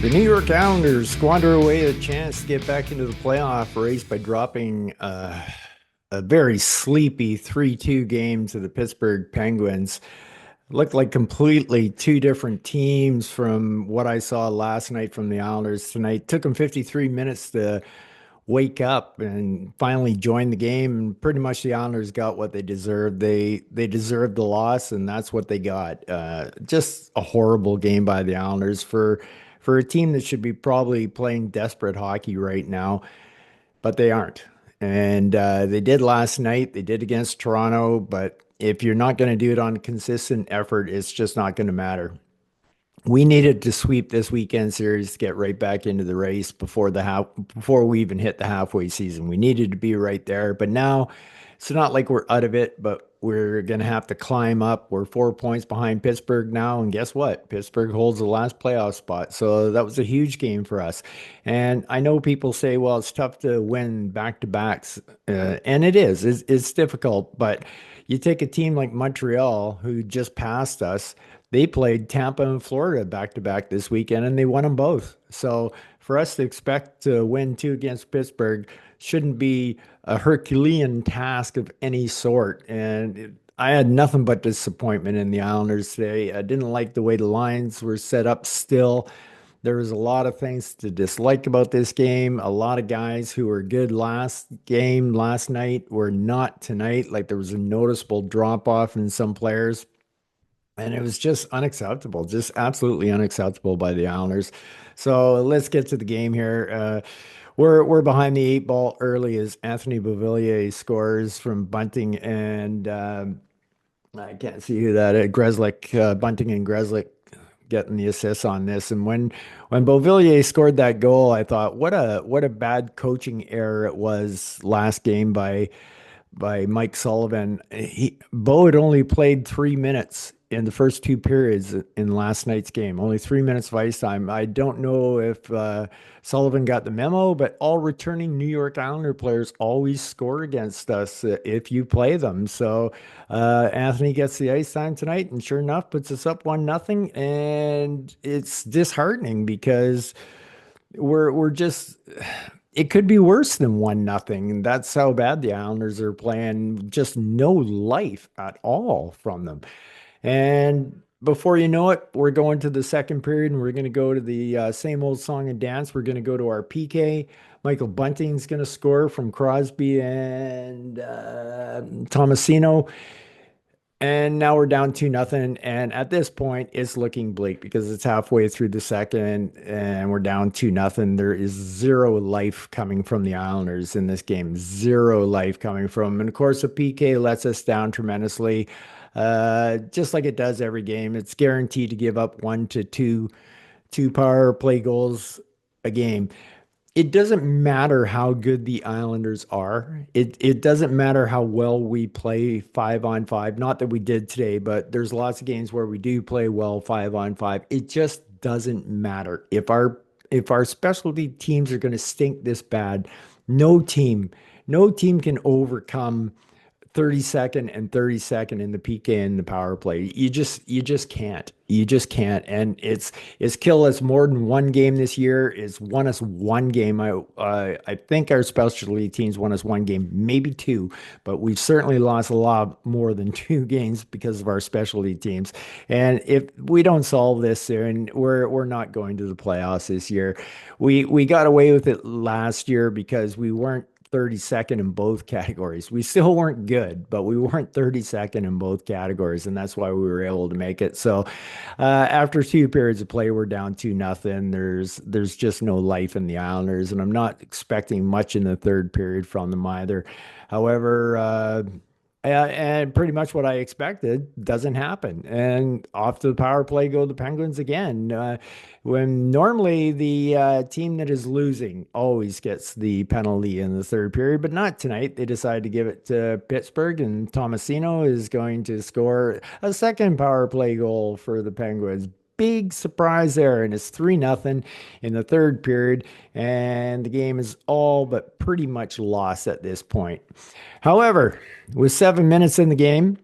The New York Islanders squander away a chance to get back into the playoff race by dropping a very sleepy 3-2 game to the Pittsburgh Penguins. Looked like completely two different teams from what I saw last night from the Islanders tonight. Took them 53 minutes to wake up and finally join the game. And pretty much the Islanders got what they deserved. They deserved the loss, and that's what they got. Just a horrible game by the Islanders for a team that should be probably playing desperate hockey right now, but they aren't. And they did last night. They did against Toronto, but if you're not going to do it on consistent effort, it's just not going to matter. We needed to sweep this weekend series to get right back into the race before we even hit the halfway season. We needed to be right there, but now it's not like we're out of it, but we're gonna have to climb up. We're 4 points behind Pittsburgh now, and guess what? Pittsburgh holds the last playoff spot, so that was a huge game for us. And I know people say, "Well, it's tough to win back to backs," and it is. It's difficult, but you take a team like Montreal, who just passed us. They played Tampa and Florida back to back this weekend, and they won them both. So for us to expect to win two against Pittsburgh shouldn't be a Herculean task of any sort. I had nothing but disappointment in the Islanders today. I didn't like the way the lines were set up still. There was a lot of things to dislike about this game. A lot of guys who were good last game, last night, were not tonight. Like there was a noticeable drop off in some players. And it was just unacceptable, just absolutely unacceptable by the Islanders. So let's get to the game here. We're behind the eight ball early as Anthony Beauvillier scores from Bunting and I can't see who that is. Grzelcyk, Bunting and Grzelcyk getting the assists on this. And when Beauvillier scored that goal, I thought, what a bad coaching error it was last game by Mike Sullivan. Bo had only played 3 minutes in the first two periods in last night's game, only 3 minutes of ice time. I don't know if Sullivan got the memo, but all returning New York Islander players always score against us if you play them. So Anthony gets the ice time tonight, and sure enough, puts us up 1-0. And it's disheartening because we're just it could be worse than 1-0. And that's how bad the Islanders are playing. Just no life at all from them. And before you know it, we're going to the second period and we're going to go to the same old song and dance. We're going to go to our PK. Michael Bunting's going to score from Crosby and Tomasino. And now we're down 2-0. And at this point, it's looking bleak because it's halfway through the second and we're down 2-0. There is zero life coming from the Islanders in this game. Zero life coming from them. And of course, the PK lets us down tremendously. Just like it does every game. It's guaranteed to give up 1 to 2 power play goals a game. It doesn't matter how good the Islanders are. It doesn't matter how well we play 5-on-5. Not that we did today, but there's lots of games where we do play well 5-on-5. It just doesn't matter. If our specialty teams are going to stink this bad, no team can overcome 32nd and 32nd in the PK and the power play. You just can't. You just can't. And it's killed us more than one game this year. It's won us one game. I think our specialty teams won us one game, maybe two, but we've certainly lost a lot more than two games because of our specialty teams. And if we don't solve this soon, we're not going to the playoffs this year. We got away with it last year because we weren't 32nd in both categories. We still weren't good, but we weren't 32nd in both categories, and that's why we were able to make it. So, after two periods of play, we're down 2-0. There's just no life in the Islanders, and I'm not expecting much in the third period from them either. However, and pretty much what I expected doesn't happen. And off to the power play go the Penguins again. When normally the team that is losing always gets the penalty in the third period, but not tonight. They decided to give it to Pittsburgh, and Tomasino is going to score a second power play goal for the Penguins. Big surprise there, and it's 3-0 in the third period, and the game is all but pretty much lost at this point. However, with 7 minutes in the game,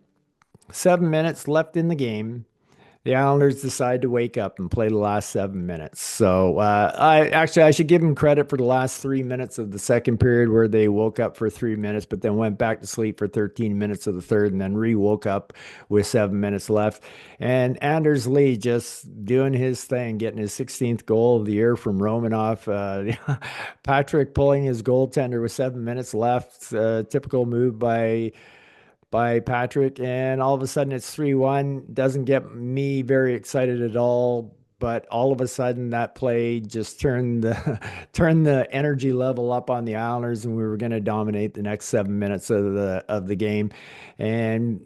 7 minutes left in the game, The Islanders decide to wake up and play the last 7 minutes. So I should give them credit for the last 3 minutes of the second period where they woke up for 3 minutes, but then went back to sleep for 13 minutes of the third, and then re-woke up with 7 minutes left. And Anders Lee just doing his thing, getting his 16th goal of the year from Romanov. Patrick pulling his goaltender with 7 minutes left. Typical move by Patrick, and all of a sudden it's 3-1. Doesn't get me very excited at all, but all of a sudden that play just turned the turned the energy level up on the Islanders, and we were going to dominate the next 7 minutes of the game, and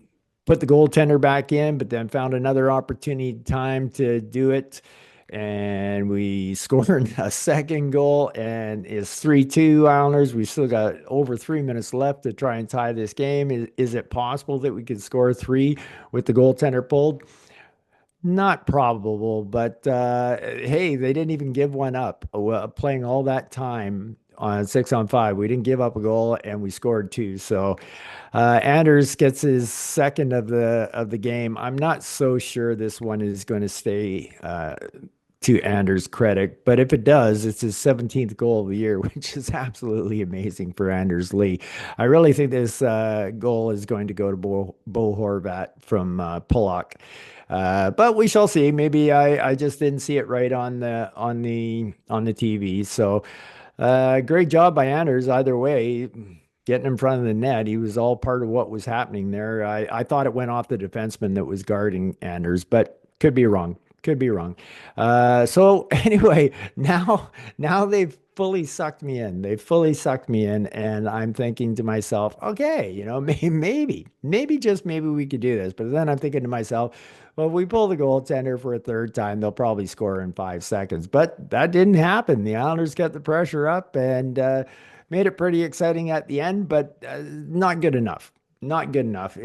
put the goaltender back in, but then found another opportunity time to do it, and we scored a second goal, and it's 3-2 Islanders. We still got over 3 minutes left to try and tie this game. Is it possible that we could score three with the goaltender pulled? Not probable, but hey, they didn't even give one up. Playing all that time on 6-on-5, we didn't give up a goal, and we scored two. So Anders gets his second of the game. I'm not so sure this one is going to stay to Anders' credit, but if it does, it's his 17th goal of the year, which is absolutely amazing for Anders Lee. I really think this goal is going to go to Bo Horvat from Pulock. But we shall see. Maybe I just didn't see it right on the TV. So great job by Anders either way, getting in front of the net. He was all part of what was happening there. I thought it went off the defenseman that was guarding Anders, but could be wrong. Could be wrong. So anyway, now they've fully sucked me in. They've fully sucked me in, and I'm thinking to myself, okay, maybe just maybe we could do this. But then I'm thinking to myself, well, if we pull the goaltender for a third time, they'll probably score in 5 seconds. But that didn't happen. The Islanders got the pressure up and made it pretty exciting at the end, but not good enough. Not good enough.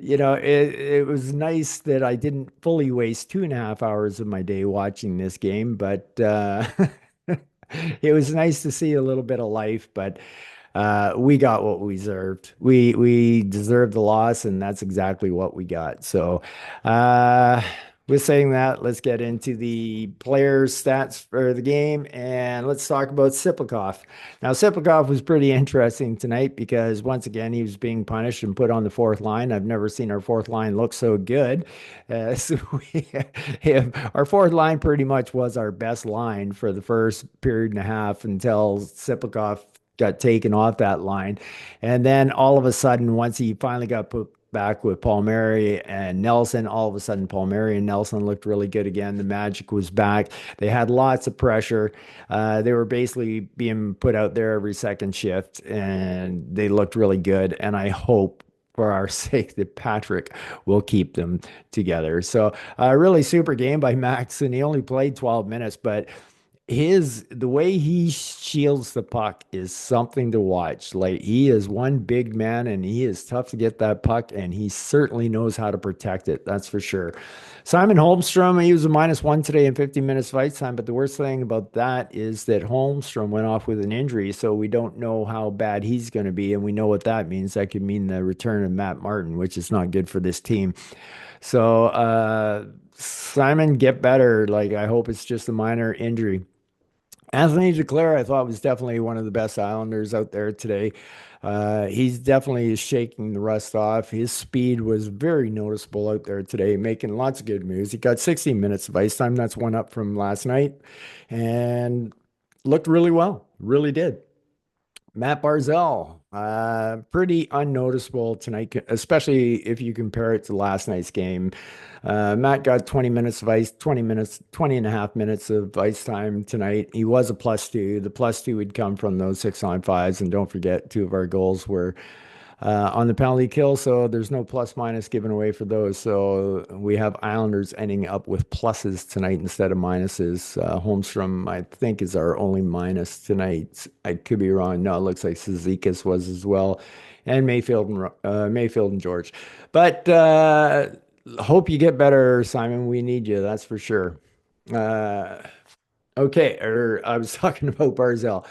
It was nice that I didn't fully waste 2.5 hours of my day watching this game, but it was nice to see a little bit of life. But we got what we deserved. We deserved the loss, and that's exactly what we got. So, with saying that, let's get into the players' stats for the game, and let's talk about Siplikov. Now, Siplikov was pretty interesting tonight because once again he was being punished and put on the fourth line. I've never seen our fourth line look so good. So our fourth line pretty much was our best line for the first period and a half until Siplikov got taken off that line. And then all of a sudden, once he finally got put back with Palmieri and Nelson, all of a sudden Palmieri and Nelson looked really good again. The magic was back. They had lots of pressure. They were basically being put out there every second shift, and they looked really good. And I hope for our sake that Patrick will keep them together. So really super game by Max, and he only played 12 minutes, but the way he shields the puck is something to watch. Like, he is one big man, and he is tough to get that puck, and he certainly knows how to protect it. That's for sure. Simon Holmstrom, he was a -1 today in 50 minutes of ice time, but the worst thing about that is that Holmstrom went off with an injury, so we don't know how bad he's going to be, and we know what that means. That could mean the return of Matt Martin, which is not good for this team. So Simon, get better. Like, I hope it's just a minor injury. Anthony Duclair, I thought, was definitely one of the best Islanders out there today. He's definitely shaking the rust off. His speed was very noticeable out there today, making lots of good moves. He got 60 minutes of ice time. That's one up from last night, and looked really well. Really did. Matt Barzell, pretty unnoticeable tonight, especially if you compare it to last night's game. Matt got 20 minutes of ice, 20 minutes, 20 and a half minutes of ice time tonight. He was a +2. The +2 would come from those 6-on-5s. And don't forget, two of our goals were on the penalty kill. So there's no plus minus given away for those. So we have Islanders ending up with pluses tonight instead of minuses. Holmstrom, I think, is our only minus tonight. I could be wrong. No, it looks like Cizikas was as well. And Mayfield and George. But hope you get better, Simon. We need you, that's for sure. Uh, Okay, or I was talking about Barzell.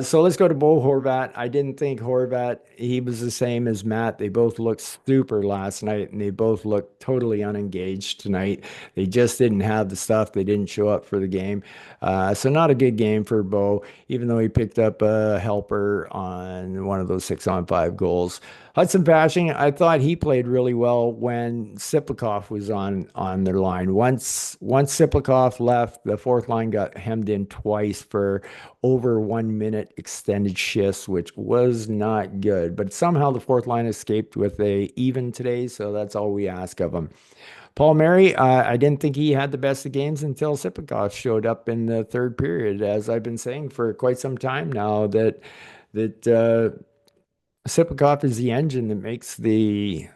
So let's go to Bo Horvat. I didn't think Horvat, he was the same as Matt. They both looked super last night and they both looked totally unengaged tonight. They just didn't have the stuff. They didn't show up for the game. So not a good game for Bo, even though he picked up a helper on one of those 6-on-5 goals. Hudson Bashing, I thought he played really well when Siplikov was on their line. Once Siplikov left, the fourth line got hemmed in twice for over 1 minute extended shifts, which was not good. But somehow the fourth line escaped with a even today, so that's all we ask of them. Paul Murray, I didn't think he had the best of games until Siplikov showed up in the third period, as I've been saying for quite some time now that Sipakov is the engine that makes the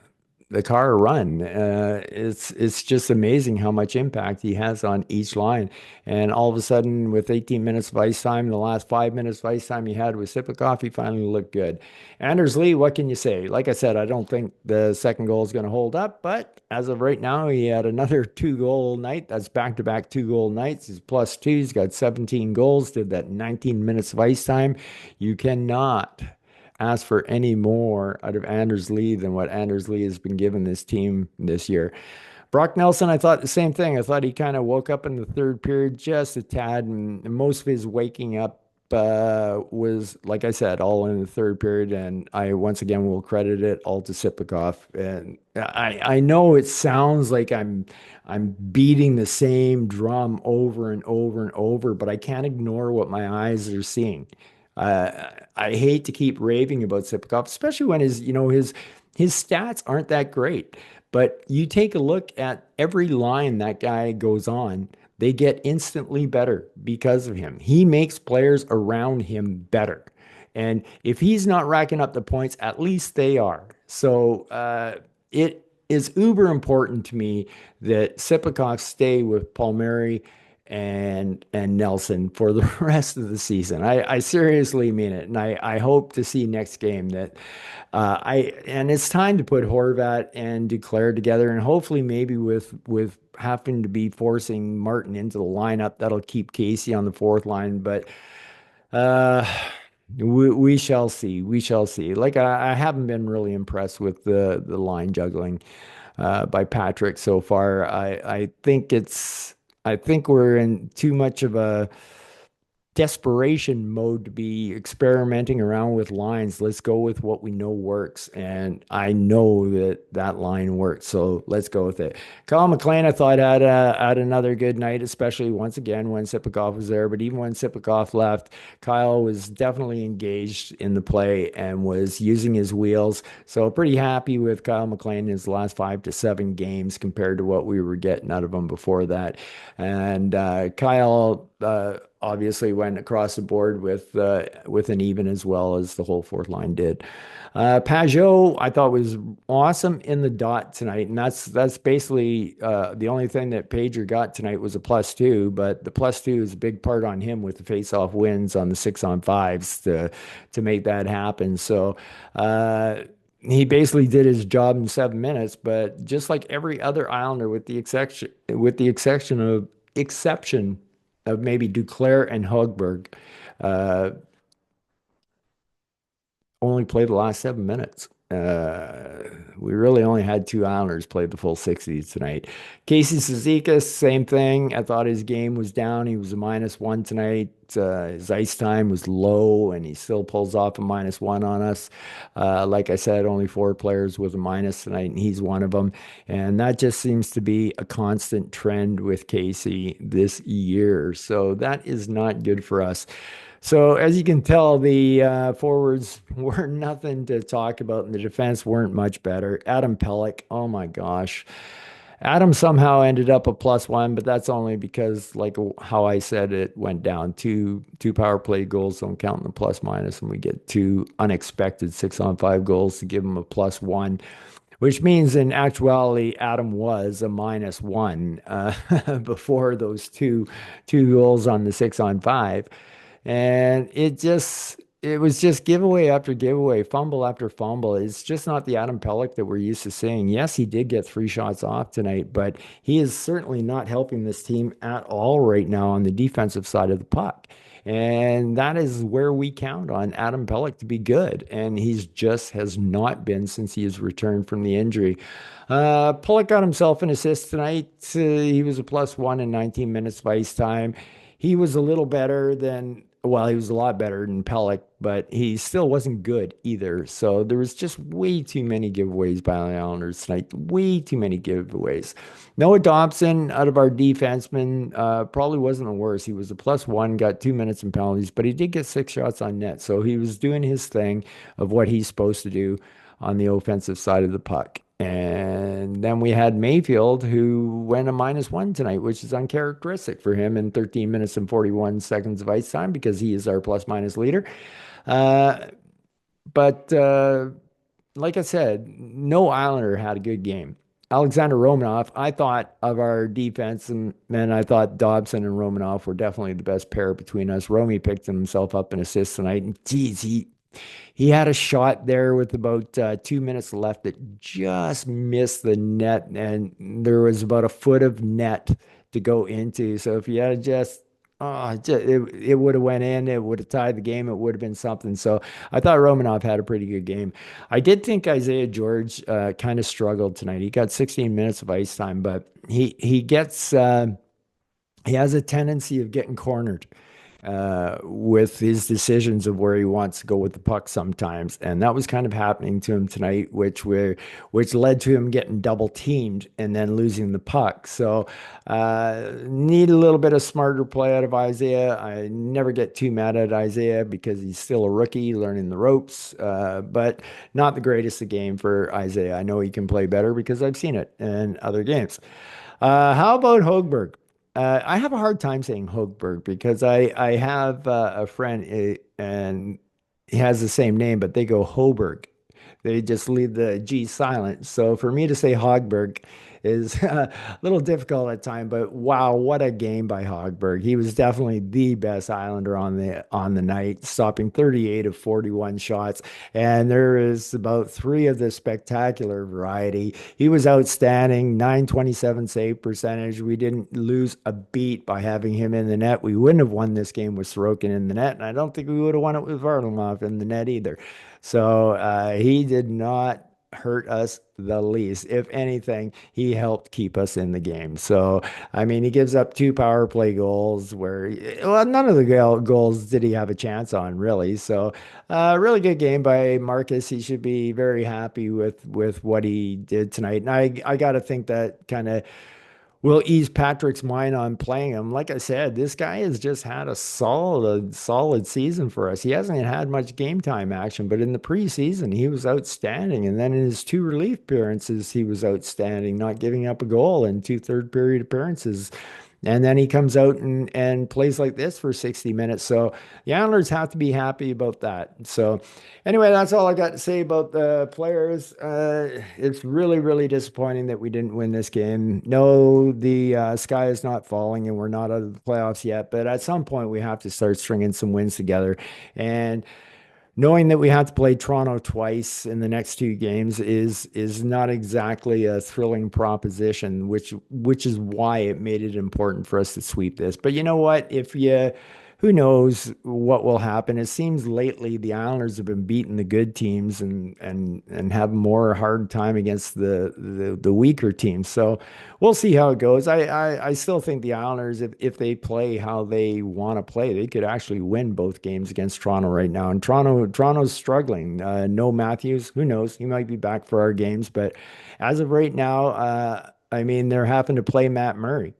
car run. It's just amazing how much impact he has on each line. And all of a sudden, with 18 minutes of ice time, the last 5 minutes of ice time he had with Sipakov, he finally looked good. Anders Lee, what can you say? Like I said, I don't think the second goal is going to hold up, but as of right now, he had another two-goal night. That's back-to-back two-goal nights. He's plus two. He's got 17 goals, did that 19 minutes of ice time. You cannot ask for any more out of Anders Lee than what Anders Lee has been given this team this year. Brock Nelson, I thought the same thing. I thought he kind of woke up in the third period just a tad, and most of his waking up was, like I said, all in the third period. And I once again will credit it all to Siplikov. And I know it sounds like I'm beating the same drum over and over and over, but I can't ignore what my eyes are seeing. I hate to keep raving about Sipakov, especially when his stats aren't that great. But you take a look at every line that guy goes on, they get instantly better because of him. He makes players around him better. And if he's not racking up the points, at least they are. So it is uber important to me that Sipakov stay with Palmieri and Nelson for the rest of the season. I seriously mean it, and I hope to see next game that I and it's time to put Horvat and Duclair together, and hopefully maybe with having to be forcing Martin into the lineup, that'll keep Casey on the fourth line, but. Uh, we shall see. We shall see. Like I haven't been really impressed with the line juggling by Patrick so far. I think we're in too much of a desperation mode to be experimenting around with lines. Let's go with what we know works. And I know that that line works. So let's go with it. Kyle McLean, I thought had another good night, especially once again when Sipakov was there. But even when Sipakov left, Kyle was definitely engaged in the play and was using his wheels. So pretty happy with Kyle McLean in his last 5 to 7 games compared to what we were getting out of him before that. And Kyle obviously went across the board with an even as well as the whole fourth line did. Pajot, I thought was awesome in the dot tonight, and that's basically the only thing that Pager got tonight was a plus two, but the plus two is a big part on him with the face-off wins on the 6-on-5s to make that happen. So he basically did his job in 7 minutes, but just like every other Islander, with the exception of maybe Duclair and Hogberg, uh, only played the last 7 minutes. We really only had two Islanders play the full 60s tonight. Casey Cizikas, same thing. I thought his game was down. He was a -1 tonight. His ice time was low, and he still pulls off a -1 on us. Like I said, only four players with a minus tonight, and he's one of them. And that just seems to be a constant trend with Casey this year. So that is not good for us. So as you can tell, the forwards were nothing to talk about, and the defense weren't much better. Adam Pelech, oh my gosh. Adam somehow ended up a +1, but that's only because, like how I said, it went down two power play goals, don't count in the plus minus, and we get two unexpected 6-on-5 goals to give him a +1, which means in actuality, Adam was a -1 before those two goals on the 6-on-5. And it just it was just giveaway after giveaway, fumble after fumble. It's just not the Adam Pelech that we're used to seeing. Yes, he did get 3 shots off tonight, but he is certainly not helping this team at all right now on the defensive side of the puck. And that is where we count on Adam Pelech to be good. And he's just has not been since he has returned from the injury. Pollock got himself an assist tonight. He was a +1 in 19 minutes of ice time. He was a little better than, well, he was a lot better than Pellick, but he still wasn't good either. So there was just way too many giveaways by the Islanders tonight. Way too many giveaways. Noah Dobson, out of our defensemen, probably wasn't the worst. He was a +1, got 2 minutes in penalties, but he did get 6 shots on net. So he was doing his thing of what he's supposed to do on the offensive side of the puck. And then we had Mayfield, who went a -1 tonight, which is uncharacteristic for him in 13 minutes and 41 seconds of ice time because he is our plus minus leader. Uh, but like I said, no Islander had a good game. Alexander Romanov, I thought of our defense, and man, I thought Dobson and Romanov were definitely the best pair between us. Romy picked himself up an assist tonight, and geez, he had a shot there with about 2 minutes left that just missed the net, and there was about a foot of net to go into. So if you had just, it would have went in, it would have tied the game, it would have been something. So I thought Romanov had a pretty good game. I did think Isaiah George kind of struggled tonight. He got 16 minutes of ice time, but he has a tendency of getting cornered with his decisions of where he wants to go with the puck sometimes, and that was kind of happening to him tonight, which led to him getting double teamed and then losing the puck. So need a little bit of smarter play out of Isaiah. I never get too mad at Isaiah because he's still a rookie learning the ropes, but not the greatest of game for Isaiah. I know he can play better because I've seen it in other games. How about Hogberg? I have a hard time saying Hochberg because I have a friend and he has the same name, but they go Hoberg. They just leave the G silent. So for me to say Hogberg is a little difficult at time, but wow, what a game by Hogberg. He was definitely the best Islander on the night, stopping 38 of 41 shots. And there is about three of the spectacular variety. He was outstanding, 927 save percentage. We didn't lose a beat by having him in the net. We wouldn't have won this game with Sorokin in the net, and I don't think we would have won it with Varlamov in the net either. So he did not hurt us the least. If anything, he helped keep us in the game. So, I mean, he gives up 2 power play goals where, well, none of the goals did he have a chance on, really. So, really good game by Marcus. He should be very happy with what he did tonight. And I got to think that kind of will ease Patrick's mind on playing him. Like I said, this guy has just had a solid season for us. He hasn't had much game time action, but in the preseason, he was outstanding. And then in his 2 relief appearances, he was outstanding, not giving up a goal in 2 third period appearances. And then he comes out and plays like this for 60 minutes. So the Islanders have to be happy about that. So anyway, that's all I got to say about the players. It's really, really disappointing that we didn't win this game. No, the sky is not falling and we're not out of the playoffs yet. But at some point, we have to start stringing some wins together. And knowing that we have to play Toronto twice in the next 2 games is not exactly a thrilling proposition, which is why it made it important for us to sweep this. But you know what? Who knows what will happen? It seems lately the Islanders have been beating the good teams and have more hard time against the weaker teams. So we'll see how it goes. I still think the Islanders, if they play how they want to play, they could actually win both games against Toronto right now. And Toronto's struggling. No Matthews. Who knows? He might be back for our games, but as of right now, I mean, they're having to play Matt Murray.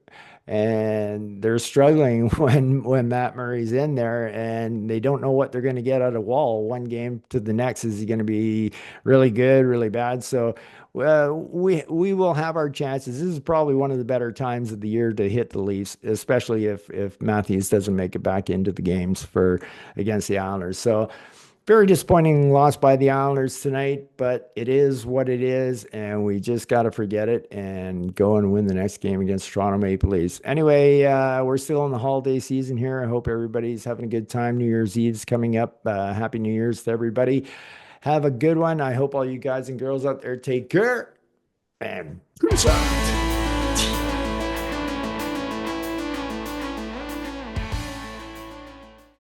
And they're struggling when Matt Murray's in there, and they don't know what they're going to get out of Wall. One game to the next, is he going to be really good, really bad? So we will have our chances. This is probably one of the better times of the year to hit the Leafs, especially if Matthews doesn't make it back into the games for against the Islanders. So Very disappointing loss by the Islanders tonight, but it is what it is, and we just got to forget it and go and win the next game against Toronto Maple Leafs. Anyway, we're still in the holiday season here. I hope everybody's having a good time. New Year's Eve's coming up. Happy New Year's to everybody. Have a good one. I hope all you guys and girls out there take care and peace out.